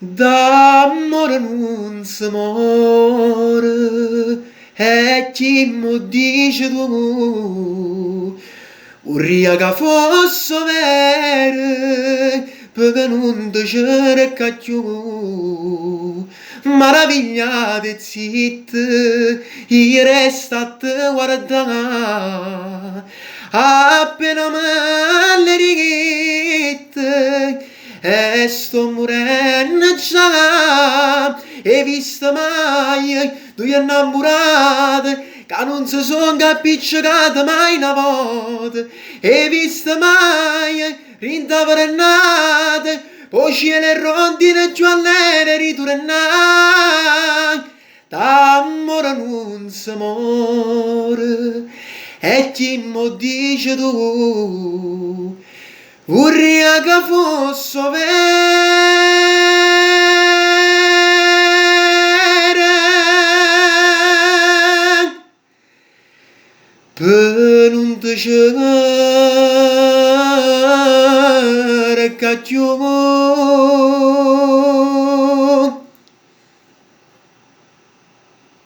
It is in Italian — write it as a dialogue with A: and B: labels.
A: D'amore non si muore, e chi mi dice tu, vorrei che fosse vero, perché non ti cerca più. Maravigliate zitte, io resto a te guardare, appena me le righette, e sto morendo già, e visto mai due innamorate che non si sono appiccicate mai una volta, e visto mai rintaverenate, poi cielo e rondine giù all'ere ritornare. D'amore non si muore, e chi mo dice tu, vorrei che fosse vero, per non ti cerca più.